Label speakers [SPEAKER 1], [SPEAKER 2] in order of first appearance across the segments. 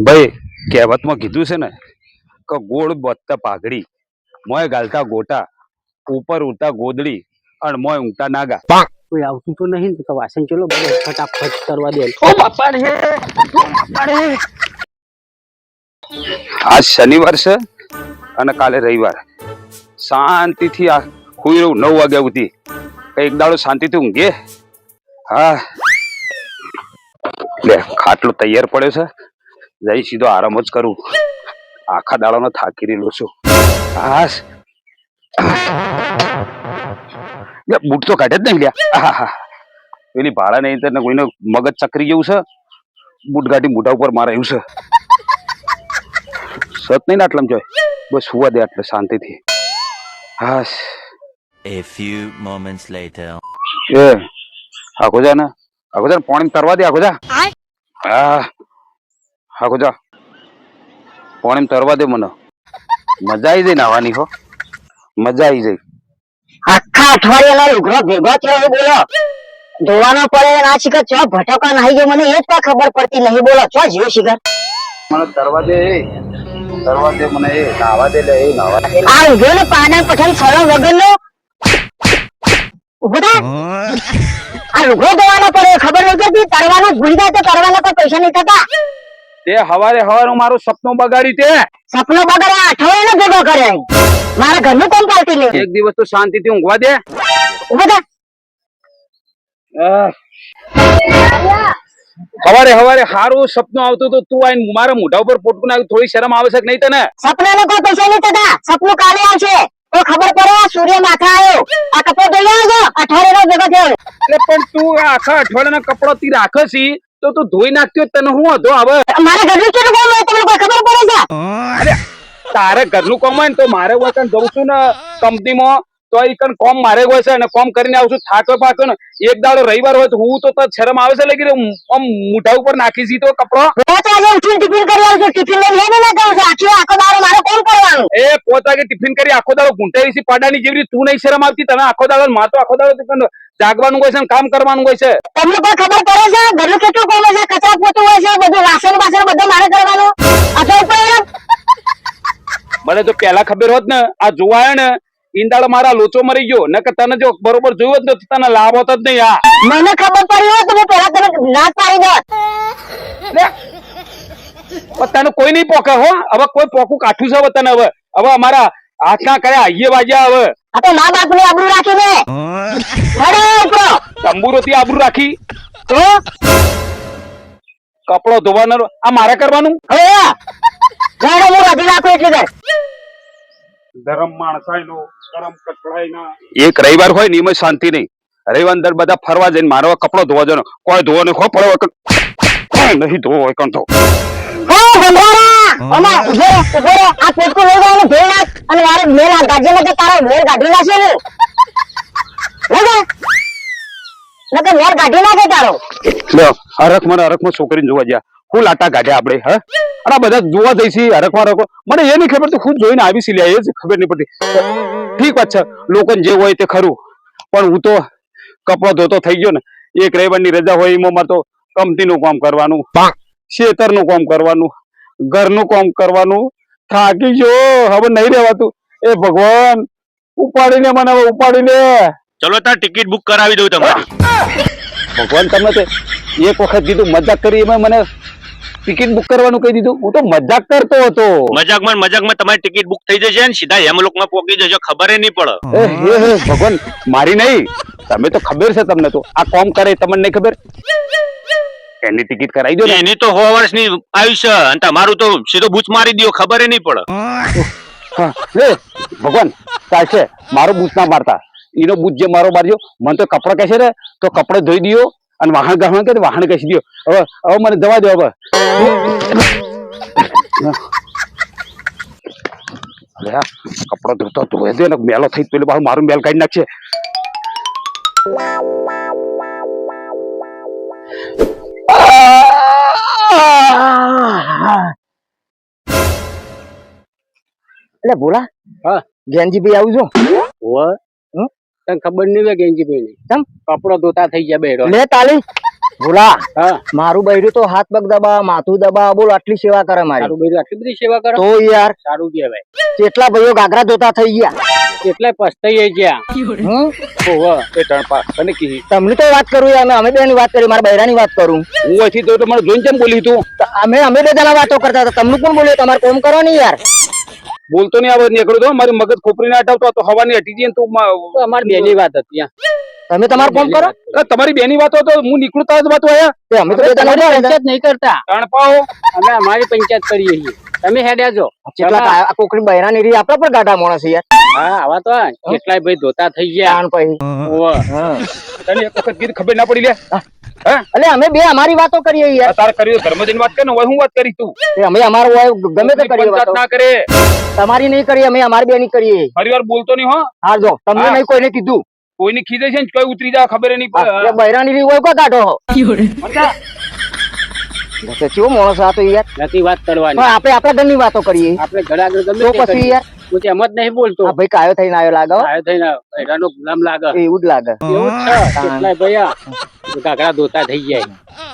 [SPEAKER 1] ભાઈ કહેવતમાં કીધું છે ને કે ગોળ બત્તા પાઘડી મોય ગાલતા ગોટા ઉપર ઉડતા ગોદડી અને મોય ઊંઘતા નાગા.
[SPEAKER 2] કોઈ આવતું તો નહીં તો વાસણ ચલો ફટાફટ કરવા દે.
[SPEAKER 1] ઓ બાપા રે, ઓ બાપા રે. આજ શનિવાર છે અને કાલે રવિવાર. શાંતિથી આ હુઈ રહું 9 વાગ્યા સુધી. એક દાડો શાંતિથી ઊંઘે. હા લે ખાટલો તૈયાર પડ્યો છે. જઈ સીધો આરામ જ કરું. આખા દાડાનો થાકી રહેલો છું. હાસ બૂટ તો કાઢે જ નહીં લ્યા. પેલી ભાડા નહીં તો કોઈને મગજ ચકરી જેવું છે. બૂટ ગાડી મોઢા ઉપર મારાયું છે. સત નહીં ને આટલામ જોય બસ સુવા દે આટલે શાંતિથી. હાસ
[SPEAKER 3] A few moments later.
[SPEAKER 1] એ આખો જા પાણી તરવા દે. આખો જા હા આખો જા પાણી તરવા દે. મને મજા આવી જાય નાવાની. હો મજા આવી જાય.
[SPEAKER 4] આખા અઠવાડિયાનો લુગડો ભેગો થયો બોલો ધોવાનો પડે ના શીખર ચો ભટકા નાહી ગયો મને એ જ કઈ ખબર પડતી નહીં બોલો ચો જીવ શીખર
[SPEAKER 1] મને તરવા દે મને. એ નાવા દે લે. એ નાવા દે.
[SPEAKER 4] આ ઉભો ને પાના પઠાણ સળો વગર નો ઉભો થા. આ લુગડો ધોવાનો પડે ખબર નથી પડતી તરવાનો ભૂલી જાય તો કરવાના કોઈ પૈસા નહીં થતા.
[SPEAKER 1] તે હવારે મારું સપનું બગાડી. તે
[SPEAKER 4] સપનો બગડે અઠવાડિયાનો ભેગો કરે મારા ઘરનું કોમ પાલતી લે.
[SPEAKER 1] એક દિવસ તો શાંતિથી ઊંઘવા દે.
[SPEAKER 4] ઉભો થા.
[SPEAKER 1] હવારે સારું સપનું આવતું તો તું આઈને મારા મોઢા ઉપર પોટકું નાખ્યું. થોડી શરમ આવે છે કે નહીં તને?
[SPEAKER 4] સપનાનો કોઈ પૈસા નહીં થતા. સપનું કાલે આવશે તો ખબર પડે. સૂર્ય માથે આવ્યો આ કપડો ધોઈ આવજો અઠવાડિયાનો ભેગો થયો.
[SPEAKER 1] એટલે પણ તું આખા અઠવાડિયાના કપડા તી રાખે છે તો તું ધોઈ નાખતી તને હું હતો હવે?
[SPEAKER 4] મારા ઘરનું કેટલું કામ હોય તમને કોઈ ખબર પડે છે?
[SPEAKER 1] અરે તારે ઘરનું કામ હોય ને તો મારે વખત જઉં છું ને કંપનીમાં તો એ કણ કોમ મારે હોય છે અને કોમ કરીને આવું છું. થાકો પાકો ને એક દાડો રવિવાર હોય તો હું તો શરમ આવે છે લગી આમ મોઢા ઉપર નાખી સીધો કપડો.
[SPEAKER 4] 5 વાગે ઉઠીને ટિફિન કરી આવજો. ટિફિન લઈને ના કહું છું આખો દાડો મારે કોમ કરવાનું.
[SPEAKER 1] એ 5 વાગે ટિફિન કરી આખો દાડો ઘૂંટાઈ છે પાડાની જેવી. તું નહીં શરમ આવતી? તને આખો દાડો માં તો આખો દાડો જાગવાનું હોય છે કામ કરવાનું હોય છે.
[SPEAKER 4] તમને કોઈ ખબર પડે છે ઘરનું કેટલું કામ હોય છે? કચરા પોતું હોય છે બધું વાસણ બધું મારે કરવાનું. અથવા ઉપર
[SPEAKER 1] મને તો પેલા ખબર હોત ને આ જોવાય ને ઈંડાળો મારા લોચો મરી ગયો. ન કે તને જો બરોબર જોયું હોત ને તને લાભ હોત જ નહીં. આ
[SPEAKER 4] મને ખબર પડી હોય તો હું પેલા તને નાક પાડી દોત.
[SPEAKER 1] તને કોઈ નહીં પોકે. હો હવે કોઈ પોકું કાઠું છે તને. હવે અમારા હાથના કર્યા આઈએ વાજ્યા. હવે
[SPEAKER 4] આ તો મા બાપ ની આબરૂ રાખીને
[SPEAKER 1] તંબુરો થી આબરૂ રાખી
[SPEAKER 4] તો
[SPEAKER 1] કપડો ધોવાનો આ મારે કરવાનું. ધરમ માણસાઈનો કરમ કચડાઈના. એક રવિવાર હોય ને એમાં શાંતિ નહીં. રવિવાર અંદર બધા ફરવા જઈને મારો કપડો ધોવા જવાનો. કોઈ ધોવા નહીં. પડે નહીં ધોવો હોય કણ તો હરખમાં છોકરીને જોવા ગયા. ફૂલ આટા કાઢ્યા આપડે. હા અને બધા જોવા જઈશી હરખમાં. મને એ નહીં ખબર તો ખૂબ જોઈને આવી સી લે. એ જ ખબર નહીં પડતી. ઠીક વાત છે લોકોને જે હોય તે ખરું. પણ હું તો કપડો ધોતો થઈ ગયો ને. એક રવિવારની રજા હોય એમાં મારે તો કંપનીનું કામ કરવાનું, ખેતરનું કામ કરવાનું, ઘરનું કામ કરવાનું. થાકી ગયો હવે નહીં રહેવાતું. એ ભગવાન ઉપાડીને મને હવે ઉપાડીને.
[SPEAKER 3] ચલો તાર ટિકિટ બુક કરાવી દઉં તમારી.
[SPEAKER 1] ભગવાન તમે તો એક વખત કીધું મજાક કરી એમાં મને ટિકિટ બુક કરવાનું કહી દીધું. હું તો મજાક કરતો હતો.
[SPEAKER 3] મજાકમાં તમારી ટિકિટ બુક થઈ જશે ને સીધા હેમલોકમાં પહોંચી જશો. ખબર નહીં પડે.
[SPEAKER 1] ભગવાન મારી નહીં. તમે તો ખબર છે તમને તો આ કોમ કરે તમને નહીં ખબર. એની ટિકિટ કરાવી દો.
[SPEAKER 3] એની તો 100 વર્ષની આયુષ્ય અને તમારું તો સીધો બૂચ મારી દો. ખબર નહીં પડે.
[SPEAKER 1] ભગવાન ચાલશે મારો બૂચ ના મારતા. એનો બૂચ જે મારો મારજો. મને તો કપડા કહેશે ને તો કપડે ધોઈ દો અને વાહન ગહણ કે વાહન કસી દો. હવે મને જવા દો. હવે કપડો ધોતો ધોઈ દે ને મેલો થઈ પેલું પાછું મારું મેલ કાઢી નાખશે.
[SPEAKER 2] એટલે બોલા
[SPEAKER 1] હા
[SPEAKER 2] ગેંજીભાઈ આવું છું.
[SPEAKER 1] તને ખબર નહીં હોય ગેંજીભાઈ ની.
[SPEAKER 2] કેમ?
[SPEAKER 1] કપડો ધોતા થઈ ગયા બેડો.
[SPEAKER 2] લે તાલી
[SPEAKER 4] ભૂલા
[SPEAKER 2] હા
[SPEAKER 4] મારું બૈરું તો હાથ પગ દબા માથું દબા બોલ આટલી સેવા કરે મારી
[SPEAKER 2] તારું બૈરું આટલી બધી સેવા કરો
[SPEAKER 4] તો યાર
[SPEAKER 2] સારું કહેવાય
[SPEAKER 4] કેટલા ભાઈઓ ગાગરા ધોતા થઈ ગયા
[SPEAKER 2] કેટલાય પસ્તાઈ ગયા
[SPEAKER 4] હમ?
[SPEAKER 2] ઓહો
[SPEAKER 1] એ ટણપા તને કી
[SPEAKER 4] તમને તો વાત કરું યાર અમે બે ની વાત કરી મારા બૈરાની વાત કરું
[SPEAKER 1] હું અહીંથી તો મને જોઈને કેમ બોલી તું
[SPEAKER 4] તો અમે બે જણા વાતો કરતા હતા તમને કોણ બોલ્યો તમારે કોમ કરો ને યાર
[SPEAKER 1] બોલતો નહીં આવે નીકળ્યો તો મારી મગજ ખોપરીને હટાવતો તો હવાની હટી જઈને તું
[SPEAKER 2] તો અમારી બેની વાત હતી
[SPEAKER 4] તમે તમારું કોમ કરો
[SPEAKER 1] તમારી બેની વાતો તો હું નીકળતા જ વાતો આયા
[SPEAKER 4] તે અમે તો બે જણા
[SPEAKER 2] તમારી
[SPEAKER 4] ઉભા રહ્યા
[SPEAKER 2] પંચાયત નહીં કરતા
[SPEAKER 1] ટણપાઓ
[SPEAKER 2] અમે અમારી પંચાયત કરીએ છીએ તમે હેડ્યા જો
[SPEAKER 4] હતા. કેટલા આ કોકરી બૈરાની રી આપડા પર ગાડા માણસ છે યાર
[SPEAKER 2] હા આવા તો કેટલાય ભાઈ ધોતા થઈ ગયા
[SPEAKER 4] જાણ પછી
[SPEAKER 2] ઓહો
[SPEAKER 4] હા
[SPEAKER 1] તને એક વખત કીધું ખબર ના પડી લે હે
[SPEAKER 4] એટલે અમે બે અમારી વાતો કરીએ યાર
[SPEAKER 1] આ તાર કર્યું ધર્મ જઈને વાત કરે ને હવે હું વાત કરી તું
[SPEAKER 4] તે અમે અમારું હોય ગમે તે કરીએ
[SPEAKER 1] પંચાયત
[SPEAKER 4] વાતો
[SPEAKER 1] ના કરે
[SPEAKER 4] તમારી નહીં કરીએ અમે અમારી બે ની કરીએ
[SPEAKER 1] ફરી વાર બોલતો નહીં હો
[SPEAKER 4] હા જો તમને
[SPEAKER 1] હા.
[SPEAKER 4] નહીં કોઈને કીધું
[SPEAKER 1] કોઈની ખીજે છે ને કોઈ ઉતરી જાય ખબર નહીં
[SPEAKER 4] આ બૈરાની રી હોય કો કાઢો કેવો માણસ આ તો યાર
[SPEAKER 2] નથી વાત
[SPEAKER 4] પણ
[SPEAKER 2] કરવાની
[SPEAKER 4] આપણે આપણા ઘરની વાતો કરીએ
[SPEAKER 2] આપણે ઘર આગળ ગમે
[SPEAKER 4] તો
[SPEAKER 2] તે
[SPEAKER 4] પછી
[SPEAKER 2] કરીએ.
[SPEAKER 4] યાર
[SPEAKER 2] હું તો એમ જ નહીં બોલતો
[SPEAKER 4] આ ભાઈ કાયો થઈને આવ્યો લાગે હો.
[SPEAKER 2] આયો થઈને એડાનો ગુલામ લાગે
[SPEAKER 4] એવું જ લાગે
[SPEAKER 2] એવું જ છે કેટલાય ભૈયા ઘાઘરા ધોતા થઈ જાય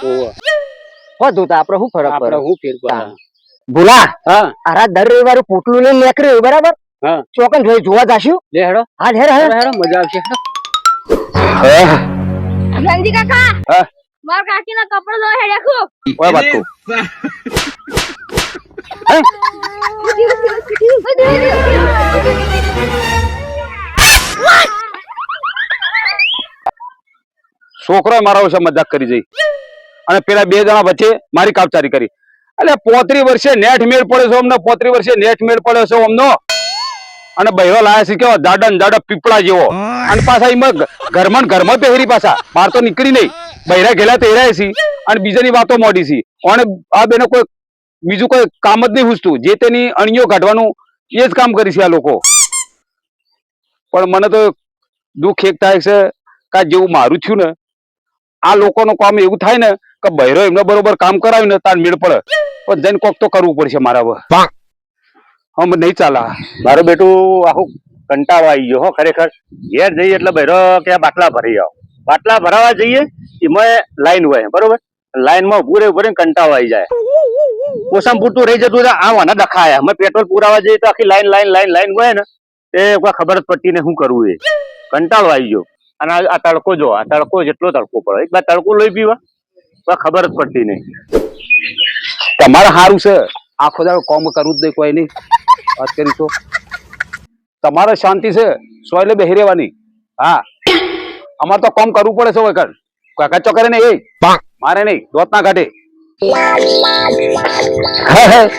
[SPEAKER 2] ઓહો
[SPEAKER 4] હો ધોતા આપણે શું ફરક
[SPEAKER 2] આપણે
[SPEAKER 4] પડે
[SPEAKER 2] હું ફેર પડે
[SPEAKER 4] ભૂલા
[SPEAKER 2] હા
[SPEAKER 4] આરા દર રવિવારે પોટલું લઈને નીકળ્યું બરાબર
[SPEAKER 2] હા
[SPEAKER 4] ચોકન જોવા જાશું
[SPEAKER 2] લે હેડો
[SPEAKER 4] હા હેર હેર
[SPEAKER 2] હેડો મજા આવશે
[SPEAKER 5] ગંજી કાકા
[SPEAKER 1] હા
[SPEAKER 5] માર કાકીના કપડા ધોવા હેડ્યા ખૂબ
[SPEAKER 1] ઓય વાત તું છોકરો મારા વિશે મજાક કરી જઈ અને પેલા બે જણા વચ્ચે મારી કાપચારી કરી એટલે 35 વર્ષે નેટ મેળ પડ્યો છે અમને 35 વર્ષે નેટ મેળ પડ્યો છે અમનો અને બહેરો લાયા છે કેવો જાડા ને જાડા પીપળા જેવો અને પાછા એમાં ઘરમાં ને ઘરમાં પહેરી પાછા બહાર તો નીકળી નહીં બહેરા ગયેલા તેરાય છે અને બીજાની વાતો મોડી છે અને આ બેનો કોઈ બીજું કોઈ કામ જ નહીં પૂછતું જે તેની અણીઓ કાઢવાનું એ જ કામ કરી છે આ લોકો પણ મને તો દુઃખ એક થાય છે કે જેવું મારું થયું ને આ લોકોનું કામ એવું થાય ને કે બહેરો એમને બરોબર કામ કરાવ્યું ને તાર મેળ પડે પણ જઈને કોક તો કરવું પડશે મારા હવે હમ નહીં ચાલે
[SPEAKER 3] મારું બેટું આખું કંટાળો આવી ગયો હો ખરેખર ઘેર જઈએ એટલે બહેરો કે બાટલા ભરી આવો બાટલા ભરાવા જઈએ એમાં લાઈન હોય બરોબર લાઈનમાં ઉભું રહે કંટાળો આવી જાય ઓછામાં પૂરતું રહી જતું આ વાના દખાયા અમે પેટ્રોલ પુરાવા જઈએ તો આખી લાઈન હોય ને એ કોઈ ખબર જ પડતી ને શું કરવું એ કંટાળો આવી ગયો અને આ તડકો જો આ તડકો જેટલો તડકો પડે એક બાર તડકો લઈ પીવા કોઈ ખબર જ પડતી નહીં
[SPEAKER 1] તમારે સારું છે આખો દાડો કોમ કરવું જ નહીં કોઈ નહીં વાત કરી તો તમારે શાંતિ છે સોયલે બેહી રહેવાની હા અમારે તો કોમ કરવું પડે છે વખત કાકા ચોકરે ને એ મારે નહીં દોત ના કાઢે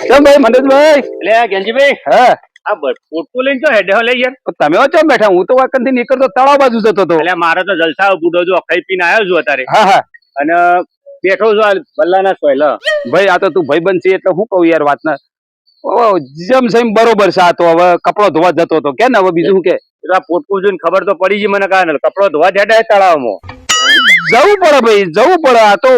[SPEAKER 1] કેમ ભાઈ મનોજભાઈ
[SPEAKER 3] એટલે ગેંજીભાઈ
[SPEAKER 1] હા
[SPEAKER 3] આ પોટકું લઈને જો હેડે લઈ યાર
[SPEAKER 1] તો તમે ચમ બેઠા હું તો વાકન થી નીકળતો તળાવ બાજુ જતો હતો
[SPEAKER 3] એટલે મારે તો જલસા બુડો જો ખાઈ પીને આવ્યો છું અત્યારે
[SPEAKER 1] હા હા
[SPEAKER 3] અને બેઠો છું આ બલ્લાના સોયલા
[SPEAKER 1] ભાઈ આ તો તું ભાઈ બન છે એટલે હું કહું યાર વાત ના જેમ સેમ બરોબર છે આ તો હવે કપડો ધોવા જતો હતો કે ને હવે બીજું કે
[SPEAKER 3] આ પોટકું જોઈને ખબર તો પડી ગઈ મને કારણે કપડો ધોવા જડે તળાવમાં
[SPEAKER 1] જવું પડે ભાઈ જવું પડે આ તો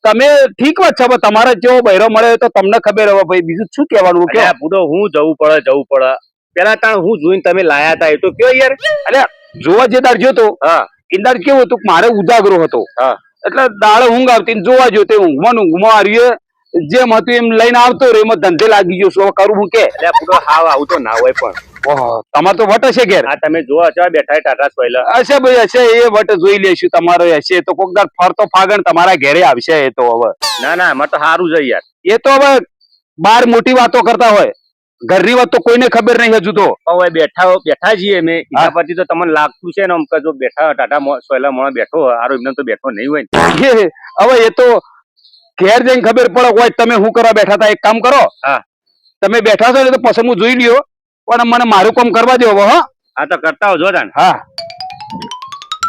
[SPEAKER 1] તમે ઠીક વાત છે તમારે જેવો બહેરો મળે તો તમને ખબર હવે ભાઈ બીજું શું કહેવાનું કે
[SPEAKER 3] અલ્યા બુડો હું જવું પડે પેલા તાણ હું જોઈને તમે લાયા હતા એ તો કયો યાર
[SPEAKER 1] અલ્યા જોવા જે દાડ જોતો
[SPEAKER 3] હા
[SPEAKER 1] ઇન્દાર કેવું હતું કે મારે ઉજાગરો હતો
[SPEAKER 3] હા
[SPEAKER 1] એટલે દાડે ઊંઘ આવતી ને જોવા જો તે ઊંઘમાં આવ્યું જેમ હતું એમ લઈને આવતો રહ્યો એમાં ધંધે લાગી ગયો શું હવે કરું હું કે
[SPEAKER 3] અલ્યા બુડો હાવ આવું તો ના હોય પણ
[SPEAKER 1] ઓહો તમારે તો વટ હશે ઘેર
[SPEAKER 3] આ તમે જોવા છો બેઠા ટાટા સોયલા
[SPEAKER 1] હશે ભાઈ હશે એ વટ જોઈ લેશું તમારો હશે તો કોક દાડ ફરતો ફાગણ તમારા ઘેરે આવશે એ તો હવે
[SPEAKER 3] ના એમાં તો સારું છે યાર
[SPEAKER 1] એ તો હવે બાર મોટી વાતો કરતા હોય ઘરની વાત તો કોઈને ખબર નહીં હજુ તો
[SPEAKER 3] હવે બેઠા છીએ અમે એના પરથી તો તમને લાગતું છે ને આમ કે જો બેઠા ટાટા સોયલા મોણા બેઠો આરો એમને તો બેઠો નહીં હોય ને
[SPEAKER 1] હવે એ તો ઘેર જઈને ખબર પડે હોય તમે શું કરવા બેઠા હતા એક કામ કરો
[SPEAKER 3] હા
[SPEAKER 1] તમે બેઠા છો એટલે તો પસંદ હું જોઈ લ્યો પણ મને મારું કામ કરવા દો હવે હા
[SPEAKER 3] આ તો કરતા હો જો તાન
[SPEAKER 1] હા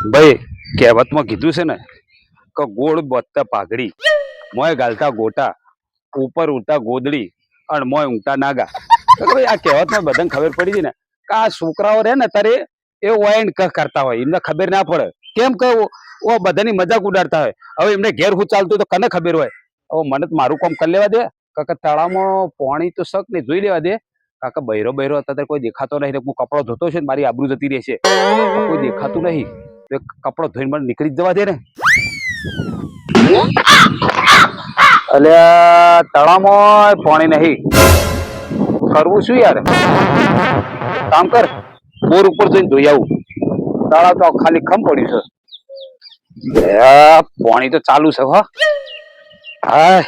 [SPEAKER 1] ભાઈ કહેવતમાં કીધું છે ને કે ગોળ બોતતા પાઘડી મોય ગાલતા ગોટા ઉપર ઉઠતા ગોદડી અને મોય ઊંઘતા નાગા તો ભાઈ આ કહેવતમાં બધાને ખબર પડી ગઈ ને કે આ છોકરાઓ રહે ને તારે એ વાઈન કરતા હોય એમને ખબર ના પડે કેમ કે ઓ બધાની મજાક ઉડાડતા હોય હવે એમને ઘેર હું ચાલતું તો કને ખબર હોય હવે મને તો મારું કામ કરી લેવા દે કાકા તળાવમાં પાણી તો શક ને જોઈ લેવા દે કાકા બૈરો અત્યારે કોઈ દેખાતો નહીં હું કપડો ધોતો છે ને મારી આબરૂ જતી રહેશે કોઈ દેખાતું નહીં કપડો ધોઈને મને નીકળી જ જવા દે ને અલ્યા તળામાં પાણી નહીં, કરવું શું યાર? કામ કર, બોર ઉપર જઈને ધોઈ આવું. તળાવ તો ખાલી ખમ પડ્યું છે. પાણી તો ચાલુ છે. હા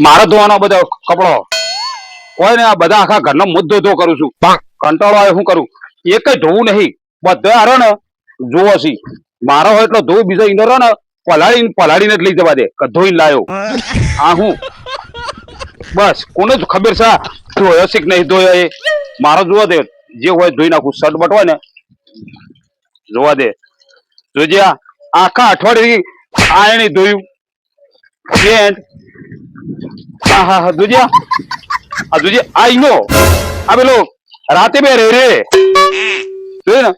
[SPEAKER 1] મારે ધોવાનો બધો કપડો હોય ને, આ બધા આખા ઘરનો મુદ્દો ધો કરું છું. કંટાળો આવે શું કરું? એક કઈ ધોવું નહીં, બધા હારો ને જોવો છી. મારો હોય એટલો ધોવું, બીજો ઈનો ને પલાળીને જ લઈ જવા દે. ધોઈને લાયો આ હું બસ. કોને જ ખબર છે ધોયો છે કે નહીં ધોયો? એ મારો જોવા દે, જે હોય ધોઈ નાખું. શર્ટ બટ હોય ને જોવા દે. જોજે આખા અઠવાડિયે આ નહીં ધોયું. હા હા હા જોજે આ જોજે આ ઈનો આ પેલો રાતે બે રે જોયું ને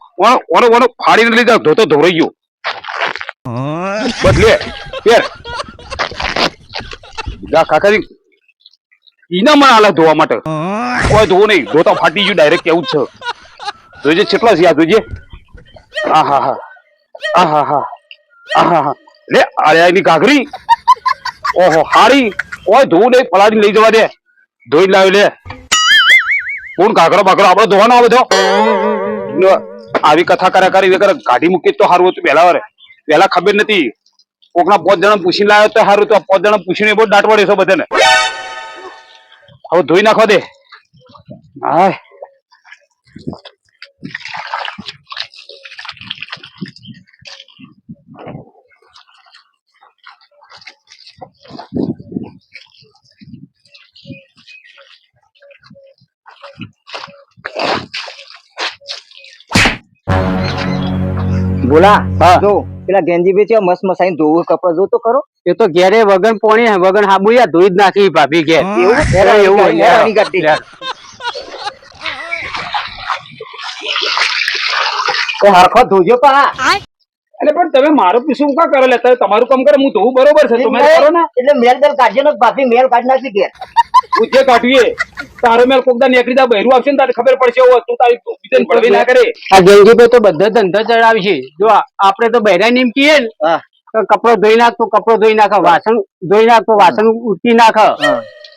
[SPEAKER 1] ઓનો ઓનો ફાડીને લીધા ધોતો ધોરાઈ ગયો. બસ લે પેર જા કાકાજી ઈના મને આલા ધોવા માટે. કોઈ ધોવું નહીં, ધોતા ફાટી ગયું ડાયરેક્ટ. કેવું જ છે જોજે કેટલા છે આ જોજે. હા હા હા હા હા હા હા હા લે અરે એની ઘાઘરી ઓહો હારી. કોઈ ધોવું નહીં, પલાળીને લઈ જવા દે. ધોઈ લાવી લે. કોણ ઘાઘરો બાઘરો આપડે ધોવાનો આવે તો આવી કથા કર્યા કરી ગાડી મૂકી તો સારું હતું. પેલા ખબર નથી. કોકના 5 જણા પૂછીને લાવ્યો તો સારું. તો 5 જણા પૂછીને બહુ દાટ પડે છે બધાને. હવે ધોઈ નાખો દે. હા
[SPEAKER 2] બોલા
[SPEAKER 1] હા.
[SPEAKER 2] જો પેલા ગેંજીભાઈ છે મસ્ત મસાઈ ધોવું કપડા જો તો ખરો. એ તો ઘેરે વગન પોણી વગન હાબુયા ધોઈ જ નાખી ભાભી ઘેર. એવું હરખો ધોજો પા.
[SPEAKER 1] એટલે પણ તમે મારું પૂછવું કા કરો? લેતા તમારું કામ કરે, હું ધોવું બરોબર છે. તમે કરો ને
[SPEAKER 4] એટલે મેલ બેલ કાઢજો ને ભાભી મેલ કાઢી નાખી ઘેર.
[SPEAKER 1] તું જે કાઢીએ તારો મેલ કોકદા નીકળી જા બહેરું આવશે ને તારે ખબર પડશે. તું તારી બીજાને પડવી ના કરે.
[SPEAKER 2] આ ગેંજીભાઈ તો બધા ધંધો ચડાવી છે. જો આપડે તો બહેરા નીમકીએ ને તો કપડો ધોઈ નાખ તો કપડો ધોઈ નાખે, વાસણ ધોઈ નાખ તો વાસણ ઉઠી નાખે.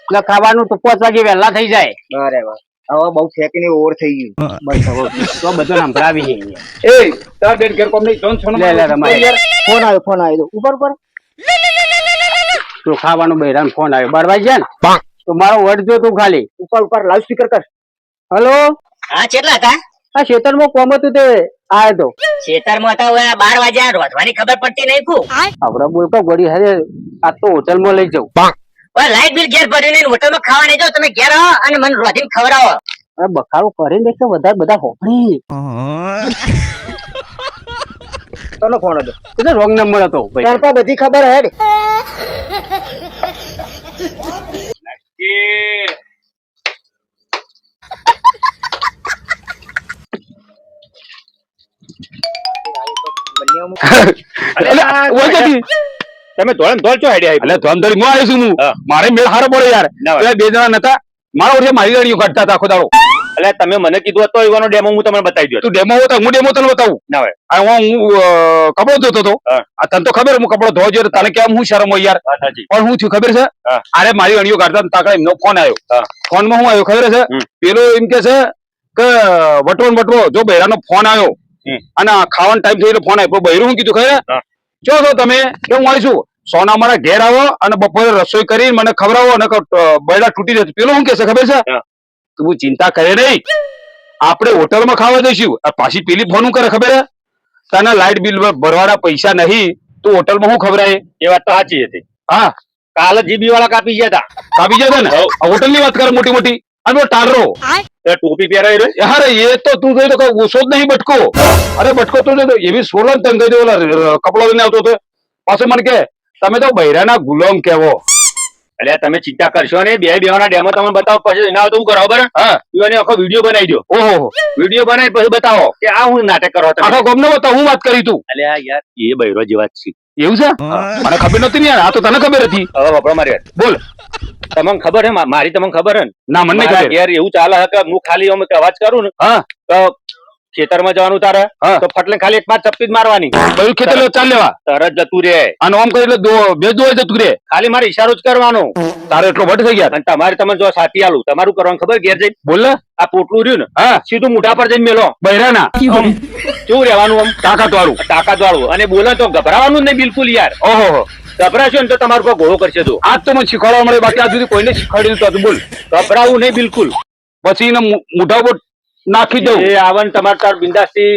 [SPEAKER 2] એટલે ખાવાનું તો 5 વાગે વહેલા થઈ જાય.
[SPEAKER 4] અરે વાહ, હવે બહુ ફેંકીને ઓવર થઈ ગયું.
[SPEAKER 2] બસ હવે તો બધું સંભળાવી છે.
[SPEAKER 1] એ તાર બેન ઘેર કોમ નહીં જોન છોનો
[SPEAKER 2] લે લે રમાય.
[SPEAKER 4] ફોન આવ્યો ઉપર ઉપર.
[SPEAKER 2] તો ખાવાનું બહેરાનો ફોન આવ્યો. બળવાઈ જાય ને તો મારો વર્ડ જો તું ખાલી
[SPEAKER 4] ઉપર લાઉડ સ્પીકર કર.
[SPEAKER 2] હલો
[SPEAKER 6] હા કેટલા હતા
[SPEAKER 2] આ ખેતરમાં કોમ હતું તે આયો તો.
[SPEAKER 6] ખેતરમાં હતા હવે 12 વાગ્યા રોધવાની ખબર પડતી નહીં કુ
[SPEAKER 2] આપડે બોલ કો ગોળી હરે આ તો હોટલમાં લઈ જાઉં.
[SPEAKER 6] હવે લાઈટ બિલ ઘેર ભર્યું નહીં હોટલમાં ખાવા નહીં જાવ તમે ઘેર આવો અને મને રોધીને ખવડાવો.
[SPEAKER 2] અરે બખાડો કરીને દેખે વધારે બધા હોપડી.
[SPEAKER 4] તને ફોન હતો
[SPEAKER 2] એટલે રોંગ નંબર હતો ભાઈ.
[SPEAKER 4] તાર પાસે બધી ખબર હે.
[SPEAKER 3] તમે ધોળે ધોળ છો આઈડિયા
[SPEAKER 1] એટલે ધોમધડી હું આવ્યો છું હું.
[SPEAKER 3] હા.
[SPEAKER 1] મારે મેળ હારો પડે યાર.
[SPEAKER 3] ના હોય.
[SPEAKER 1] પેલા 2 જણા નતા મારા ઓળખે મારી ગાડીઓ કાઢતા હતા આખો દાડો.
[SPEAKER 3] એટલે તમે મને કીધું હતો એવાનો ડેમો હું તમને બતાવી દઉં.
[SPEAKER 1] તું ડેમો હતો, હું ડેમો તને બતાવું.
[SPEAKER 3] ના હોય.
[SPEAKER 1] આ હું કપડો ધોતો હતો.
[SPEAKER 3] હા.
[SPEAKER 1] આ તને તો ખબર હું કપડો ધોવા જોઈએ તને કેમ હું શરમ હોય યાર.
[SPEAKER 3] વાત સાચી.
[SPEAKER 1] પણ હું થયું ખબર છે?
[SPEAKER 3] હા.
[SPEAKER 1] અરે મારી અણીઓ કાઢતા તાકડા એમનો ફોન આવ્યો.
[SPEAKER 3] હા.
[SPEAKER 1] ફોન માં શું આવ્યો ખબર છે? પેલો એમ કે છે કે વટવો જો બૈરાનો ફોન આવ્યો અને ખાવાનો ટાઈમ થયો ફોન આવ્યો. બૈરું શું કીધું ખબર?
[SPEAKER 3] હા.
[SPEAKER 1] જો છો તમે કે હું આવીશું સોના મારા ઘેર આવો અને બપોરે રસોઈ કરીને મને ખવડાવો અને બૈરા તૂટી જશે. પેલો શું કે છે ખબર છે?
[SPEAKER 3] હા.
[SPEAKER 1] તું ચિંતા કરે નહીં, આપણે હોટલમાં ખાવા જઈશું. પાછી પેલી ફોન કરે ખબર? તને લાઇટ બિલ ભરવાના પૈસા નહીં, તું હોટલમાં શું ખવડાય?
[SPEAKER 3] એ વાત તો સાચી હતી.
[SPEAKER 1] હા
[SPEAKER 3] કાલે જીબી વાળા કાપી ગયા હતા.
[SPEAKER 1] કાપી જતા ને હોટલ ની વાત કરે મોટી મોટી. અને ટારો
[SPEAKER 3] એ ટોપી પહેરાઈ રહ્યો.
[SPEAKER 1] યાર એ તો તું જોઈ તો કઈ ઓછો જ નહીં બટકો. અરે બટકો તો જોઈ તો એવી સોલન તને કહી દે ઓલા કપડો લઈને આવતો હતો. પાછો મને કે તમે તો બૈરાના ગુલામ કેવો.
[SPEAKER 3] એટલે તમે ચિંતા કરશો ને, બે બેવાના ડેમો તમને બતાવો પછી એના તો હું કરો બરાબર.
[SPEAKER 1] હા
[SPEAKER 3] એને આખો વિડીયો બનાવી દો.
[SPEAKER 1] ઓહો
[SPEAKER 3] વિડીયો બનાવી પછી બતાવો કે આ હું નાટક કરો તમે.
[SPEAKER 1] આખો ગમ ન બતાવ હું વાત કરી તું.
[SPEAKER 3] એટલે યાર એ બૈરો જેવા જ છે.
[SPEAKER 1] એવું છે? મને ખબર નથી ને યાર. આ તો તને ખબર હતી.
[SPEAKER 3] હવે વપરો મારી વાત.
[SPEAKER 1] બોલ.
[SPEAKER 3] તમને ખબર હે મારી તમને ખબર હે ને?
[SPEAKER 1] ના મને નહીં
[SPEAKER 3] મારા
[SPEAKER 1] ખબર.
[SPEAKER 3] ઘેર એવું ચાલે છે કે હું ખાલી આમ અવાજ કરું ને
[SPEAKER 1] હા
[SPEAKER 3] તો ખેતરમાં જવાનું તારે
[SPEAKER 1] હા.
[SPEAKER 3] તો ફટલે ખાલી એક 5 ચપ્પી જ મારવાની
[SPEAKER 1] બધું ખેતર લો ચાલ લેવા
[SPEAKER 3] તરત જતું રે
[SPEAKER 1] અને આમ કરી એટલે બે દોય જતું રે
[SPEAKER 3] ખાલી મારે ઈશારો જ કરવાનો
[SPEAKER 1] તારો એટલો વટ થઈ ગયા
[SPEAKER 3] અને તમારે તમે જો સાથી આલું તમારું કરવાનું ખબર ઘેર જઈને
[SPEAKER 1] બોલ ને
[SPEAKER 3] આ પોટલું રહ્યું ને
[SPEAKER 1] હા
[SPEAKER 3] સીધું મોઢા પર જઈને મેલો
[SPEAKER 1] બૈરાના
[SPEAKER 3] કેવું રહેવાનું આમ
[SPEAKER 1] તાકાત વાળું
[SPEAKER 3] તાકાત વાળું અને બોલે તો ગભરાવાનું જ નહીં બિલકુલ યાર
[SPEAKER 1] ઓહો
[SPEAKER 3] ગભરાશો ને તો તમારું કોઈ ઘોડો કરશે તો
[SPEAKER 1] આજ તો મને શીખવાડવા મળે બાકી આજ સુધી કોઈને શીખવાડ્યું નતું. બોલ
[SPEAKER 3] ગભરાવું નહીં બિલકુલ
[SPEAKER 1] પછી એને મોઢા ઉપર નાખી દઉં
[SPEAKER 3] એ આવન તમારે તાર બિંદાસથી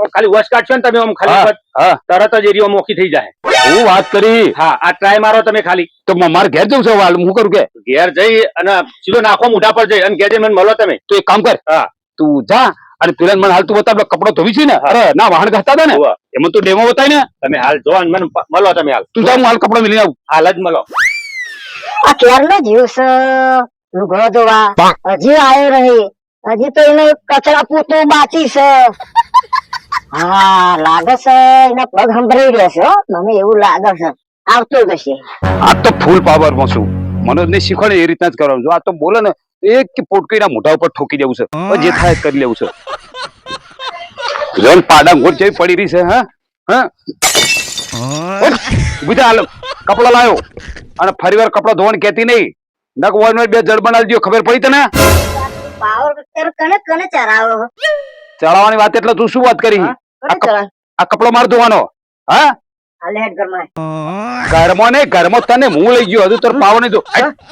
[SPEAKER 3] ખાલી વશ કાઢશો ને તમે આમ
[SPEAKER 1] હા
[SPEAKER 3] ખાલી
[SPEAKER 1] હા
[SPEAKER 3] તરત જ એરિયો મોખી થઈ જાય
[SPEAKER 1] હું વાત કરી
[SPEAKER 3] હા આ ટ્રાય મારો તમે ખાલી
[SPEAKER 1] તો મારે ઘેર જવું છે હાલ હું કરું કે
[SPEAKER 3] ઘેર જઈ અને સીધો નાખો મોઢા પર જઈ અને ઘેર જઈને મને મળો તમે
[SPEAKER 1] તું એક કામ કર
[SPEAKER 3] હા
[SPEAKER 1] તું જા અને પેલા મને હાલ તું બતાવ કપડો ધોવી છે ને અરે ના વાહન ઘસતા હતા ને
[SPEAKER 3] હોવે.
[SPEAKER 1] એમાં તું ડેમો બતાય ને
[SPEAKER 3] તમે હાલ જો અને મને મળો તમે હાલ
[SPEAKER 1] તું જા હું હાલ કપડો મિલી આવું
[SPEAKER 3] હાલ જ મળો
[SPEAKER 4] આ ક્યારનો જીવ છે લુગડો ધોવા હજી આવ્યો રહી હજી તો એને કચરા પૂતું બાકી છે હા લાગે છે એના પગ સંભળાઈ રહ્યા છે હો. મને એવું લાગે છે આવતો જ હશે
[SPEAKER 1] આ તો ફૂલ પાવર માં છું મનોજને શીખવાડે એ રીતના જ કરવાનું જો આ તો બોલે ને એક કે પોટકીના મોઢા ઉપર ઠોકી દેવું છે હવે જે થાય એ કરી લેવું છે જોન પાડા ગોટ જેવી પડી રહી છે હા હા ઉભી થા હાલ કપડો લાયો અને ફરીવાર કપડો ધોવાનું કહેતી નહીં નક વન બે જડ બનાવી દો ખબર પડી તને
[SPEAKER 4] પાવર કને કને ચરાવો
[SPEAKER 1] ચડાવવાની વાત એટલે તું શું વાત કરી
[SPEAKER 4] કને ચરાવ
[SPEAKER 1] આ કપડો માર ધોવાનો હા
[SPEAKER 4] હાલે હેડ ઘરમાં
[SPEAKER 1] ઘરમાં નહીં ઘરમાં તને હું લઈ ગયો હજુ તાર પાવ નહીં તો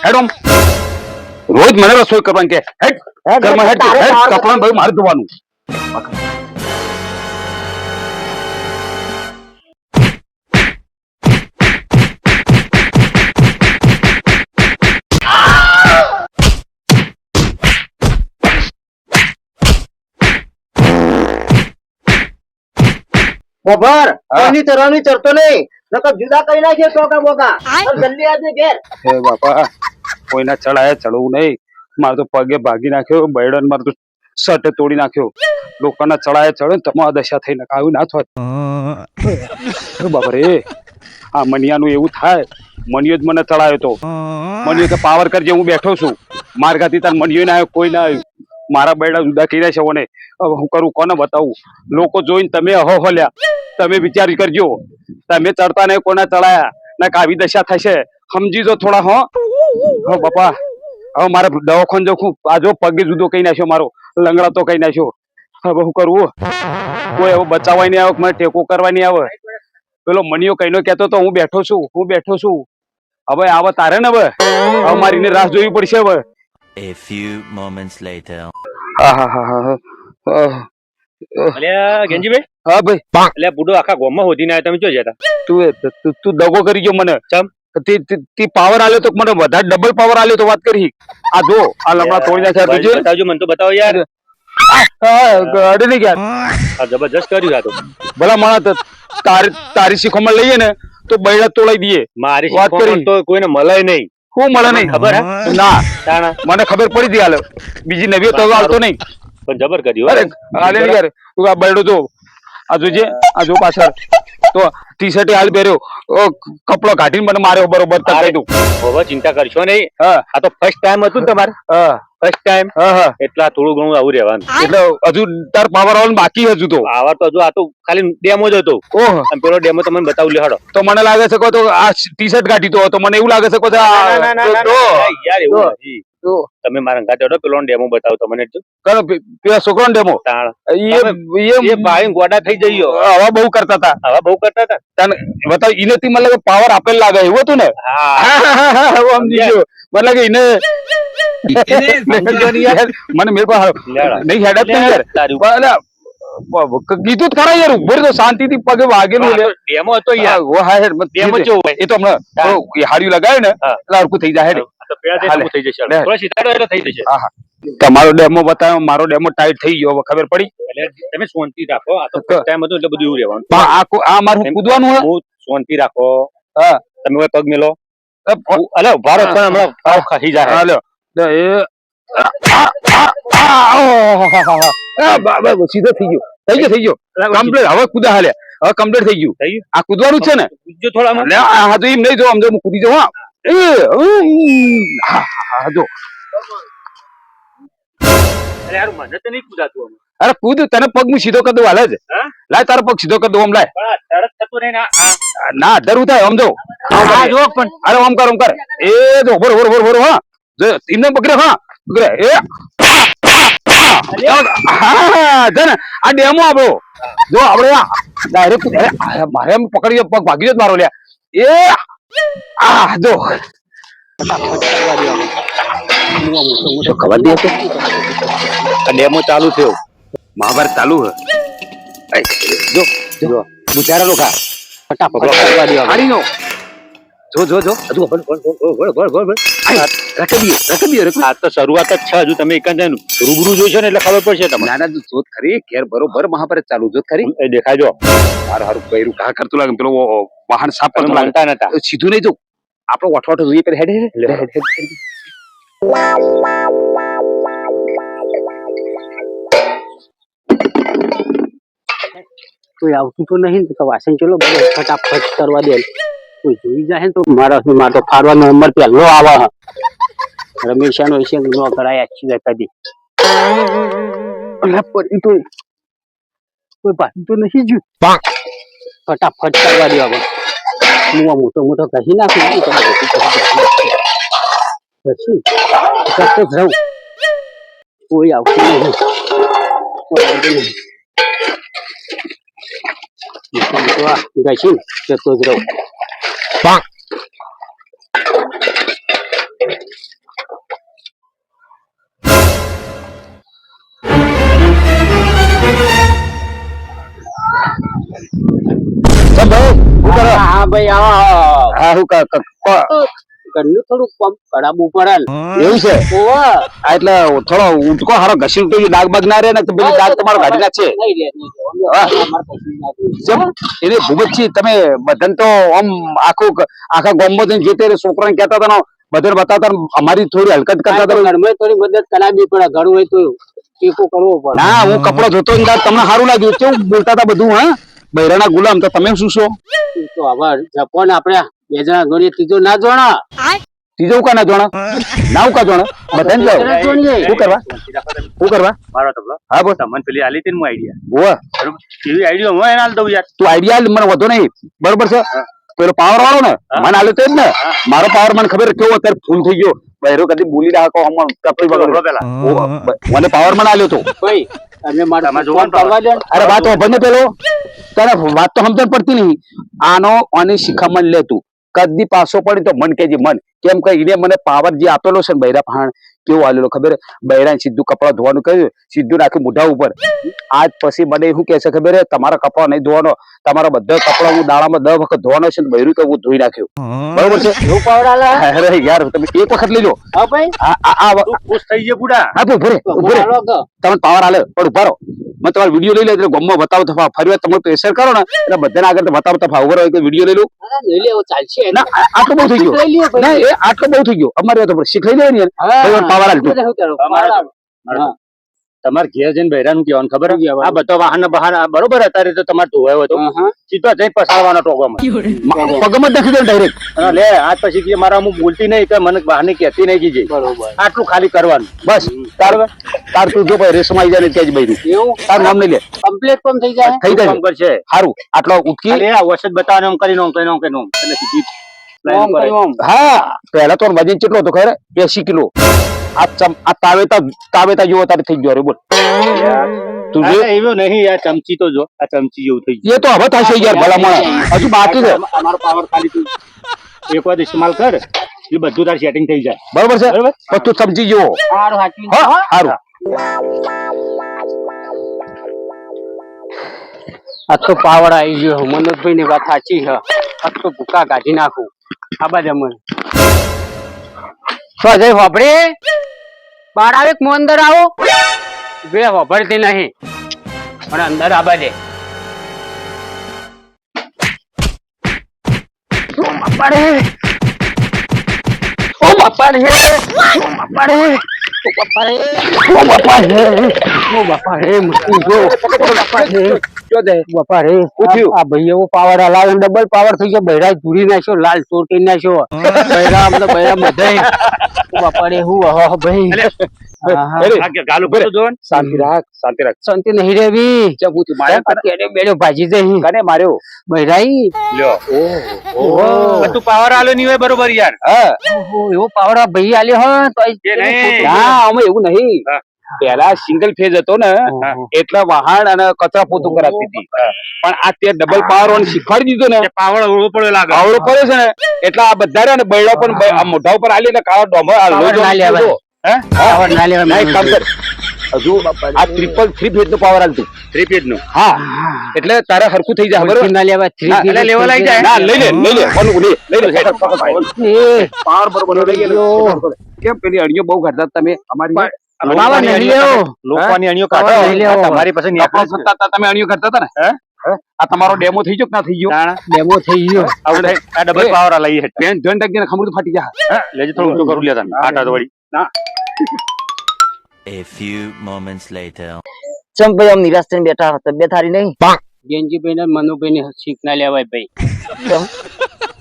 [SPEAKER 1] હેડ ઓમ રોજ મને રસોઈ કરવાની કે હેડ ઘરમાં હેડ કપડા ભાઈ મારે ધોવાનું
[SPEAKER 2] ખબર
[SPEAKER 1] હા.
[SPEAKER 2] કોની તરવાની ચરતો નહીં નકર જુદા કરી નાખીએ ટોકા બોકા જલ્દી આજે ઘેર
[SPEAKER 1] હે બાપા કોઈના ચડાયા ચડવું નહીં મારે તો પગે ભાગી નાખ્યો બૈડન મારે તો શર્ટ તોડી નાખ્યો લોકોના ચડાયા ચડે ને તમારા દશા થઈને આવ્યું ના થોત બાપા રે આ મનિયાનું એવું થાય મનિયો જ મને ચડાયો તો મનિયો કે પાવર કરજે હું બેઠો છું મારગાથી તાર મનિયો ના આવ્યો કોઈ ના આવ્યું મારા બૈડા જુદા કર્યા છે ઓને હવે હું કરું કોને બતાવું લોકો જોઈને તમે અહો હોલ્યા તમે વિચાર કરજો તમે ચડતા નહીં કોના ચડાયા ના આવી દશા થશે સમજી જો થોડા હો હો બાપા હવે મારે દવાખાને જવું આ જો પગે જુદો કઈ નાખ્યો મારો લંગડા તો કઈ નાખ્યો હવે હું કરવું કોઈ હવે બચાવવા નહીં આવે મને ટેકો કરવા નહીં આવે પેલો મનિયો કઈનો કહેતો તો હું બેઠો છું હવે આવે તારે ને હવે મારીને રાહ જોવી પડશે હવે
[SPEAKER 7] A few moments later.
[SPEAKER 3] અલ્યા ગેંજીભાઈ
[SPEAKER 1] હા ભાઈ
[SPEAKER 3] એટલે બુડો આખા ગામમાં હોધીને આવ્યો તમે જો જતા
[SPEAKER 1] તું દગો કરી ગયો મને
[SPEAKER 3] ચમ?
[SPEAKER 1] તે પાવર આલ્યો તો મને વધારે ડબલ પાવર આલ્યો તો વાત કરી આ જો આ લમણા તોડી નાખ્યા
[SPEAKER 3] ભાઈ,
[SPEAKER 1] બીજે
[SPEAKER 3] બતાવજો મને તો બતાવો યાર
[SPEAKER 1] અડે નહીં ગયા
[SPEAKER 3] આ જબરજસ્ત કર્યું આ તો
[SPEAKER 1] ભલા માણસ તારી શીખોમાં લઈએ ને તો બૈડા તોડાઈ દઈએ
[SPEAKER 3] મારી
[SPEAKER 1] વાત કરી.
[SPEAKER 3] શીખવામાં તો કોઈને મળે નહીં
[SPEAKER 1] હું મળે નહીં
[SPEAKER 3] ખબર હે?
[SPEAKER 1] ના
[SPEAKER 3] તાણા
[SPEAKER 1] મને ખબર પડી હતી હાલ બીજી નવી તો આવતો નહીં
[SPEAKER 3] પણ જબર કર્યું
[SPEAKER 1] અરે
[SPEAKER 3] હો.
[SPEAKER 1] હાલે નહીં યાર તું આ બૈડો જો આ જોજે આ જો પાછળ તો ટી શર્ટ હાલ પહેર્યો કપડો કાઢીને મને માર્યો બરોબર તકાઈ દઉં
[SPEAKER 3] હવે ચિંતા કરશો નહીં
[SPEAKER 1] હા
[SPEAKER 3] આ તો ફર્સ્ટ ટાઈમ હતું ને તમારે
[SPEAKER 1] હા
[SPEAKER 3] ફર્સ્ટ ટાઈમ
[SPEAKER 1] હા
[SPEAKER 3] એટલા થોડું ઘણું આવું રહેવાનું
[SPEAKER 1] એટલે હજુ તાર પાવર આવવાનું બાકી હજુ તો
[SPEAKER 3] આવા તો હજુ આ તો ખાલી ડેમો જ હતો
[SPEAKER 1] ઓહ
[SPEAKER 3] અને પેલો ડેમો તમને બતાવું લેહાડો
[SPEAKER 1] તો મને લાગે છે કે તો આ ટી શર્ટ કાઢી તો મને એવું લાગે છે કે
[SPEAKER 3] યાર એવું
[SPEAKER 1] તો-
[SPEAKER 3] નથી
[SPEAKER 1] તો
[SPEAKER 3] તમે મારા અંગાતે હેડો પેલો ડેમો બતાવો તો મને જો.
[SPEAKER 1] કરો પેલા છોકરો ડેમો
[SPEAKER 3] તાણ
[SPEAKER 1] એ
[SPEAKER 3] એ ભાઈ ગોડા થઈ જઈયો
[SPEAKER 1] હવા બહુ કરતા હતા
[SPEAKER 3] આવા બહુ કરતા હતા
[SPEAKER 1] તને બતાવ ઇનેથી મને લાગે પાવર આપેલ લાગે એવું હતું ને
[SPEAKER 3] હા
[SPEAKER 1] હું સમજી ગયો મને લાગે ઇને મને મેરે પાસે
[SPEAKER 3] લેડા.
[SPEAKER 1] નહીં હેડત નહીં યાર
[SPEAKER 3] તારું.
[SPEAKER 1] અલ્યા, કીધું જ ખરા યાર ઉભો રહ્યો તો શાંતિથી પગે વાગેલું લે.
[SPEAKER 3] ડેમો હતો યાર
[SPEAKER 1] હા, હા, હેડ,
[SPEAKER 3] ડેમો કેવો હોય?
[SPEAKER 1] એ તો હમણાં એ હાર્યું લગાવે ને
[SPEAKER 3] હા.
[SPEAKER 1] એટલે હરખું થઈ જાય હેડ.
[SPEAKER 3] આ તો પેલા થઈ
[SPEAKER 1] હાલે.
[SPEAKER 3] થઈ જશે
[SPEAKER 1] લે.
[SPEAKER 3] થોડા સીધાડો એટલે થઈ જશે
[SPEAKER 1] હા, હા. તમારો ડેમો બતાવ્યો મારો ડેમો ટાઈટ થઈ ગયો હવે ખબર પડી
[SPEAKER 3] એટલે તમે શાંતિ રાખો આ તો ટાઈમ હતો એટલે બધું એવું રહેવાનું
[SPEAKER 1] પણ આ મારું કૂદવાનું હે
[SPEAKER 3] હું શાંતિ રાખો
[SPEAKER 1] હા.
[SPEAKER 3] તમે હવે પગ મેલો અલે ઉભા રહો પણ હમણાં પાવ ખાઈ જાય
[SPEAKER 1] હા, લ્યો. લ્યો, સીધો થઈ ગયો થઈ ગયો કમ્પ્લીટ હવે કુદા હાલે હવે કમ્પ્લીટ થઈ ગયું
[SPEAKER 3] થઈ ગયું?
[SPEAKER 1] આ કૂદવાનું જ છે ને
[SPEAKER 3] જો થોડા આમાં.
[SPEAKER 1] લે, હા તો એમ નહીં જો આમ જો હું કૂદી જાઉં હા હા જો
[SPEAKER 3] અરે યાર મને તો નહીં કુદાતું આમાં.
[SPEAKER 1] અરે કૂદ તને પગ હું સીધો કરી દઉં હાલ જ
[SPEAKER 3] હા?
[SPEAKER 1] લાય તારો પગ સીધો કરી દઉં આમ લાય
[SPEAKER 3] પણ આ તરત થતું નહીં ને
[SPEAKER 1] ના ડરવું થાય આમ જો
[SPEAKER 2] આ જો પણ
[SPEAKER 1] અરે ઓમ કર એ જો ભર હા જો ઇમને પકડે હા પકડે એ હા જને આ ડેમો આપણો જો આપણે ડાયરેક્ટ મારે એમ પકડી પગ ભાગી જ મારો લ્યા એ આ જો ખબર નહીં હતી
[SPEAKER 3] આ ડેમો ચાલુ થયો
[SPEAKER 1] મહાભારત ચાલુ હે જો જો બુચારા લોકો
[SPEAKER 2] ફટાફટ કરવા દો
[SPEAKER 1] હારી નો જો હજુ રકબીએ
[SPEAKER 3] આ તો શરૂઆત જ છે હજુ તમે એક રૂબરૂ જોઈશો ને એટલે ખબર પડશે તમને
[SPEAKER 1] નાના જોત ખરી ઘેર બરોબર મહાભારત ચાલુ જોત ખરી
[SPEAKER 3] એ દેખાજો
[SPEAKER 1] હારું કઈરું ઘા કરતું લાગે પેલો વાહન સાફ
[SPEAKER 3] તમે
[SPEAKER 1] કરતો લાગે
[SPEAKER 3] માનતા નતા
[SPEAKER 1] સીધું નહીં જો આપણો વઠવાટો જોઈએ પેલા હેડ
[SPEAKER 2] કોઈ આવતું તો નહીં ને તો વાસણ ચલો બધું ફટાફટ કરવા દે કોઈ જોઈ જાય ને તો મારા તો ફાડવાનો નંબર પહેલો આવે રમેશાનો વિશે ન કરાય આખી વાત કદી અલા પડી તો કોઈ પાછું તો નહીં જ ફટાફટ કરવા દે હવે હું આ મોટો કહી નાખું પછી જતો જ રહું કોઈ આવતું નહીં કોઈ આવતું નહીં ગઈશું જતો જ રહું હા ભાઈ આવો
[SPEAKER 1] હા હું
[SPEAKER 2] ઘરનું થોડું પંપ કરાવવું પડે ને.
[SPEAKER 1] એવું છે
[SPEAKER 2] ઓવે.
[SPEAKER 1] આ એટલે થોડો ઉટકો હારો ઘસી તો ડાગ બાગ ના રહે ને તો પેલી ડાગ તમારો કાઢી નાખશે
[SPEAKER 2] નહીં રે, નહીં રે.
[SPEAKER 1] હા.
[SPEAKER 2] અમારે કશું નાખ્યું.
[SPEAKER 1] જેમ એને ભૂપતજી તમે બધાને તો આમ આખા ગામમાં જઈને જે તે છોકરાને કહેતા હતા ને બધાને બતાવતા ને અમારી થોડી હલકત કરતા
[SPEAKER 2] આ તો
[SPEAKER 1] હતા
[SPEAKER 2] ઘરમાં થોડી મદદ કરાવવી પડે ઘર હોય તો ટેકો કરવો પડે.
[SPEAKER 1] ના હું કપડો જોતો ને ત્યારે તમને સારું લાગ્યું કેવું બોલતા હતા બધું હા બૈરાના ગુલામ તો તમે શું છો
[SPEAKER 2] એ તો હવે જપો ને આપણે બે જણા જોડીએ ત્રીજો ના જોણા
[SPEAKER 1] ત્રીજો કા ના જોણા ના કા જોણા બધાને જાઓ
[SPEAKER 2] જણા જોડીએ.
[SPEAKER 1] શું કરવા શું કરવા
[SPEAKER 3] મારો તબલો
[SPEAKER 1] હા બોલ
[SPEAKER 3] તમને પેલી આલી હતી ને હું આઈડિયા
[SPEAKER 1] ઓવા
[SPEAKER 3] બરોબર એવી આઈડિયા હું એને આલ દઉં યાર
[SPEAKER 1] તું આઈડિયા મને વધુ નહીં બરોબર છે પેલો પાવર વાળો ને મને આલ્યો તો જ ને મારો પાવર મને ખબર કેવો અત્યારે ફૂલ થઈ ગયો બૈરો કદી બોલી રાખો હમણાં કપડી
[SPEAKER 3] બોલો
[SPEAKER 1] બગડો
[SPEAKER 3] પેલા
[SPEAKER 1] મને પાવર મને આલ્યો તો
[SPEAKER 2] ભાઈ તમે મારા
[SPEAKER 3] તમારે
[SPEAKER 2] ફોન
[SPEAKER 3] જોવાનું
[SPEAKER 2] કરવા દે ને.
[SPEAKER 1] અરે વાત ભને પેલો તને વાત તો સમજણ પડતી નહીં આનો આની શિખામણ લે તું કદી પાછો પડી તો મન કેજી મન કેમ કે એને મને પાવર જે આપેલો છે ને બૈરા ભાણ કેવો આલેલો ખબર બૈરાને સીધું કપડા ધોવાનું કહ્યું સીધું નાખ્યું મોઢા ઉપર આજ પછી મને શું કહે છે ખબર તમારા કપડા નહીં ધોવાનો તમારા બધા કપડા હું દાડામાં 10 વખત ધોવાનો છે ને બૈરું તો હું ધોઈ નાખ્યું બરોબર છે
[SPEAKER 2] એવું પાવર આલે?
[SPEAKER 1] અરે યાર તમે એક વખત લઈ લો
[SPEAKER 2] હા ભાઈ
[SPEAKER 3] તું ખુશ થઈ જાય બુડા
[SPEAKER 1] હા ઉભો રે
[SPEAKER 2] તો
[SPEAKER 1] ઉભો રે
[SPEAKER 2] બોલાવો કે.
[SPEAKER 1] તમે પાવર આલે પણ ઉભા રહો મેં તમારો વિડીયો લઈ લે એટલે ગમમાં બતાવો તો ફરી વાર તમે પ્રેશર કરો ને એટલે બધાને આગળ બતાવો તો ઉભો રહો વિડીયો લઈ લો
[SPEAKER 2] હા, લઈ લેવો ચાલશે.
[SPEAKER 1] ના આટલો બહુ થઈ ગયો
[SPEAKER 2] લઈ લ્યો ભાઈ.
[SPEAKER 1] ના એ આટલો બહુ થઈ ગયો અમારે તો શીખ લઈ લેવાની યાર
[SPEAKER 2] હા.
[SPEAKER 1] ભાઈ પાવર આલ તું
[SPEAKER 2] શું કરો?
[SPEAKER 3] અમારે
[SPEAKER 2] પાવર
[SPEAKER 3] મારો તમારે ઘેર જઈને બૈરાનું કહેવાનું ખબર
[SPEAKER 2] શું કહેવાનું?
[SPEAKER 3] આ બધો વાહન બહાર બરોબર અત્યારે તો તમારે ધોવાયો હતો
[SPEAKER 2] હા, હા.
[SPEAKER 3] સીધો જઈ પસાડવાનો ટોકોમાં
[SPEAKER 1] પગમાં જ નાખી દે ડાયરેક્ટ
[SPEAKER 3] અને લે આજ પછી કે મારા હું બોલતી નહીં કે મને બહાર કહેતી નહીં કીજે
[SPEAKER 2] બરોબર.
[SPEAKER 3] આટલું ખાલી કરવાનું
[SPEAKER 1] બસ તાર તું જો ભાઈ રેસમાં આવી જાય ને ત્યાં જ બૈરું
[SPEAKER 2] એવું
[SPEAKER 1] તારું નામ નહીં લે
[SPEAKER 2] કમ્પ્લીટ પણ થઈ જાય.
[SPEAKER 1] થઈ જાય
[SPEAKER 3] નંબર છે
[SPEAKER 1] સારું આટલો ઉટકી
[SPEAKER 3] ખાલી આ વસત બતાવવાનું એમ કરીને ઓમ કરીને ઓમ કરીને ઓમ. એટલે સીધી line
[SPEAKER 2] ઓમ
[SPEAKER 3] ઉપર
[SPEAKER 2] કરી ઓમ.
[SPEAKER 1] હા પહેલા તો વજન કેટલો હતો ખબર 80 કિલો આ તાવેતા જેવો તારે થઈ ગયો રે બોલ તું જે
[SPEAKER 3] અરે એવું નહીં આ ચમચી તો જો આ ચમચી જેવું થઈ ગયું
[SPEAKER 1] એ તો હવે થશે યાર ભલામણ હજુ બાકી છે
[SPEAKER 3] અમારો પાવર ખાલી તું એક વાર ઇસ્તેમાલ કર એ બધું તાર સેટિંગ થઈ જાય
[SPEAKER 1] બરોબર છે
[SPEAKER 3] બરોબર?
[SPEAKER 1] પણ તું સમજી જવો
[SPEAKER 2] સારું સાચું.
[SPEAKER 1] હા સારું
[SPEAKER 2] આ તો પાવડ આવી ગયો મનોજભાઈ ની વાત સાચી છે આ તો ભૂકા કાઢી નાખું આ બાજુ મને તો જય વાપરે બહાર આવે કે હું અંદર આવો બે વાપરતી નહીં પણ અંદર આ બાજે ઓ બાપા રે આ ભાઈ એવો પાવર હલાવે ડબલ પાવર થઈ ગયો બૈરા ધૂરી નાખ્યો લાલ ચોટી નાખ્યો બૈરા બધા બધાય બાપા રે હું ભાઈ
[SPEAKER 1] અરે,
[SPEAKER 3] આ કે ગાલું બધું જોવો ને.
[SPEAKER 1] શાંતિ રાખ શાંતિ રાખ
[SPEAKER 2] શાંતિ નહીં રેવી
[SPEAKER 1] ચબુતી માર્યા
[SPEAKER 2] અત્યારે બેડો ભાજી જઈ
[SPEAKER 1] કને માર્યો
[SPEAKER 2] બૈરાઈ
[SPEAKER 3] લ્યો પણ તું પાવર આલો નહીં હોય બરોબર યાર.
[SPEAKER 1] હા
[SPEAKER 2] ઓહો એવો પાવર આ ભાઈ આલ્યો હો તો
[SPEAKER 3] એ નહીં.
[SPEAKER 1] ના આમાં એવું નહીં
[SPEAKER 3] હા.
[SPEAKER 1] પેલા સિંગલ ફેઝ હતો ને
[SPEAKER 3] હા.
[SPEAKER 1] એટલા વહાણ અને કચરા પોતું કરાવતી હતી પણ આ તે ડબલ પાવર વાળું શીખવાડી દીધું ને
[SPEAKER 3] એ પાવર ઓળો પડ્યો લાગે.
[SPEAKER 1] આવડો પડે છે ને એટલે આ બધા રહ્યા ને બૈડા પણ આ મોઢા ઉપર આલી ને કાળા ડોમર આ
[SPEAKER 2] પાવર
[SPEAKER 1] લોહી
[SPEAKER 2] ના લેવાય.
[SPEAKER 1] જોડો. હે?
[SPEAKER 2] પાવર ના લેવાય.
[SPEAKER 1] ના, એક કામ કર હજુ આ 333 ફેઝ નો પાવર આલતું
[SPEAKER 3] 3 પેજ નું.
[SPEAKER 1] હા એટલે તારે હરખું થઈ જાય બરોબર
[SPEAKER 2] ના લેવાય
[SPEAKER 1] ના,
[SPEAKER 3] એટલે લેવલ આઈ જાય.
[SPEAKER 1] ના લઈ લે કોનું લઈ લે પાવર બરોબર લઈ ગયો કેમ પેલી અડીઓ બહુ કરતા તમે અમારી
[SPEAKER 2] પાવર નહીં લેવો
[SPEAKER 3] લોકોની અણીઓ કાઢો.
[SPEAKER 2] પાવર નહીં લેવો.
[SPEAKER 3] આ તમારી પાસે
[SPEAKER 1] કપડો
[SPEAKER 3] નીકળે છે.
[SPEAKER 1] સત્તા હતા, તમે અણીઓ કરતા હતા ને
[SPEAKER 3] હે?
[SPEAKER 1] આ તમારો ડેમો થઈ ગયો કે ના થઈ ગયો
[SPEAKER 3] તાણા.
[SPEAKER 2] ડેમો થઈ ગયો
[SPEAKER 3] આવું થાય. આ ડબલ પાવર આ લઈએ.
[SPEAKER 1] પેન જોઈન્ટ રાખીને ખમરું તો ફાટી જાય
[SPEAKER 3] હા, લેજે થોડું ઊંચું કરું લેતા આટા તો વળી.
[SPEAKER 7] A few moments later.
[SPEAKER 4] ચમ ભાઈ આમ નિરાશ થઈને બેઠા હો, તબિયત સારી નહીં
[SPEAKER 2] ગેંજીભાઈ ને મનુભાઈ ને શીખ ના લેવાય ભાઈ
[SPEAKER 4] ચમ?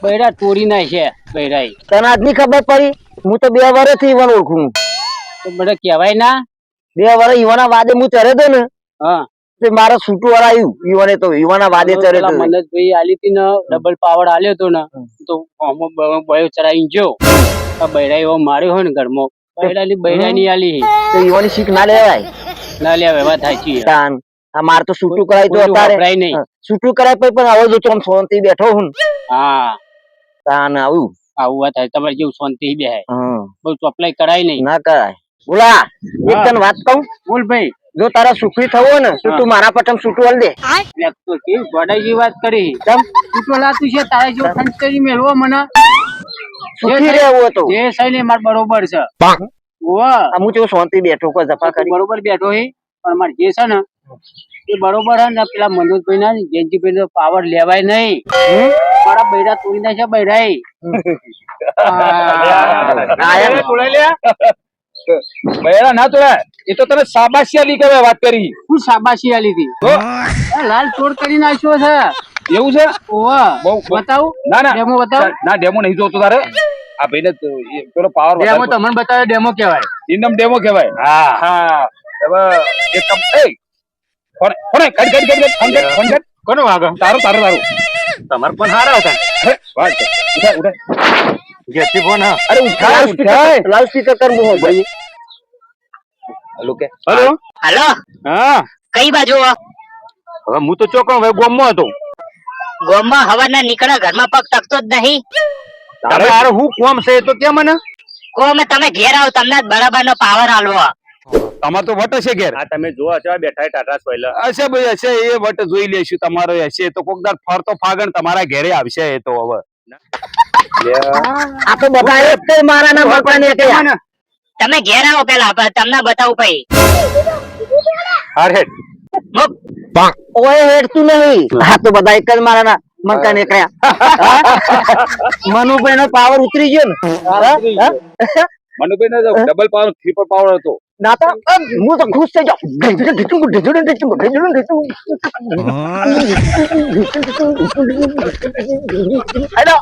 [SPEAKER 2] બૈરા તોડી નાખ્યા બૈરાઈ
[SPEAKER 4] તને આજની ખબર પડી હું તો 2 વર્ષથી ઈવન ઓળખું
[SPEAKER 2] તો બધા કહેવાય ના
[SPEAKER 4] 2 વર્ષ ઈવાના વાદે હું ચરે તો ને
[SPEAKER 2] હા
[SPEAKER 4] તે મારા છૂટું વાળા આવ્યું ઈવાને તો ઈવાના વાદે ચરે
[SPEAKER 2] પેલા
[SPEAKER 4] તો
[SPEAKER 2] મનોજભાઈ આલી હતી ને ડબલ પાવર આલ્યો તો ને તો આમાં બયો ચરાઈ ગયો આ બૈરા એવો માર્યો હોય ને ઘરમાં બૈરાની આલી
[SPEAKER 4] તો ઈવાની શીખ ના લેવાય
[SPEAKER 2] ના લેવાય વાત સાચી છે.
[SPEAKER 4] તાન આ માર તો છૂટું કરાય તો
[SPEAKER 2] કોઈ
[SPEAKER 4] અત્યારે
[SPEAKER 2] વપરાય નહીં.
[SPEAKER 4] હા, છૂટું કરાય પછી પણ હવે જો તો આમ શાંતિ બેઠો હું
[SPEAKER 2] હા
[SPEAKER 4] તાન આવું
[SPEAKER 2] આવું વાત થાય તમારે જેવું શાંતિ બે
[SPEAKER 4] હમ
[SPEAKER 2] બહુ ચોપલાઈ કરાય નહીં
[SPEAKER 4] ના કરાય બોલા એક તને વાત કહું
[SPEAKER 2] બોલ ભાઈ
[SPEAKER 4] જો તારા સુખી થવું હોય ને તો તું મારા પટમ છૂટું હાલ દે
[SPEAKER 2] એટલે તો કેવી ગોડાઈ વાત કરી તું લાતું છે તારા જેવો ખંચ કરી મેળવો મને
[SPEAKER 4] સુખી રહેવું હતો
[SPEAKER 2] જે સહી માર બરોબર છે ઓવા
[SPEAKER 4] હું જેવું શાંતિ બેઠો કોઈ જપા કરી
[SPEAKER 2] બરોબર બેઠો હે પણ મારે જે છે ને એ બરોબર હે ને પેલા મનોજભાઈ ના જયંતિભાઈ નો પાવર લેવાય નહીં મારા બૈરા તોડી નાખ્યા બૈરાઈ
[SPEAKER 1] બૈરા ના તોડ્યા એ તો તને શાબાશિયાલી કહેવાય વાત કરી
[SPEAKER 2] હું શાબાશી આલી હતી લાલ ચોર કરી નાખ્યો છે
[SPEAKER 1] એવું છે
[SPEAKER 2] ઓવા
[SPEAKER 1] બહુ-
[SPEAKER 2] બતાવું
[SPEAKER 1] ના ના
[SPEAKER 2] ડેમો બતાવ
[SPEAKER 1] ના ડેમો નહીં જોતો તારે આ ભાઈને તો એ પેલો પાવર
[SPEAKER 2] ડેમો તમને બતાવે ડેમો કહેવાય
[SPEAKER 1] ઇનમ ડેમો કહેવાય હા હા હવે એક કામ એ કોને કોને કડ
[SPEAKER 3] કોનો વાગે?
[SPEAKER 1] તારો
[SPEAKER 3] તમારે પણ હારા હતા.
[SPEAKER 1] હે, વાત કર. ઉઠાય
[SPEAKER 3] ઘેરથી ફોન હા.
[SPEAKER 1] અરે ઉઠાય
[SPEAKER 4] લાઉડ સ્પીકર કરવું હોય ભાઈ
[SPEAKER 1] હલો કે
[SPEAKER 3] હલો.
[SPEAKER 6] હાલો
[SPEAKER 3] હા
[SPEAKER 6] કઈ બાજુ
[SPEAKER 3] હવે હું તો ચોકણ હવે ગોમમાં હતો.
[SPEAKER 6] ગોમમાં હવાના નીકળે ઘરમાં પગ ટકતો જ નહીં
[SPEAKER 3] તારે હારે હું કોમ છે એ તો કે મને.
[SPEAKER 6] કોમે તમે ઘેર આવો તમને જ બરાબર નો પાવર આલવો
[SPEAKER 1] તમાર તો વટ હશે ઘેર
[SPEAKER 3] આ તમે જો અચા બેઠા ટાટા સોયલા.
[SPEAKER 1] હશે ભાઈ હશે એ વટ જોઈ લેશું તમારો હશે તો કોકદાર ફરતો ફાગણ તમારા ઘેરે આવશે એ તો હવે
[SPEAKER 4] આ તો બધા એક જ મારા ના મકાન એક
[SPEAKER 6] તમે ઘેર આવો પેલા તમને બતાવું પઈ
[SPEAKER 3] હાર હેડ.
[SPEAKER 4] ઓય હેડતું નહીં આ તો બધા એક જ મારા ના મકાન એક મનુભાઈ નો પાવર ઉતરી ગયો ને હા?
[SPEAKER 1] મનુભાઈ ને ડબલ પાવર ટ્રિપલ પાવર હતો
[SPEAKER 4] ના તો હું તો ખુશ થઈ જાઉં હેલો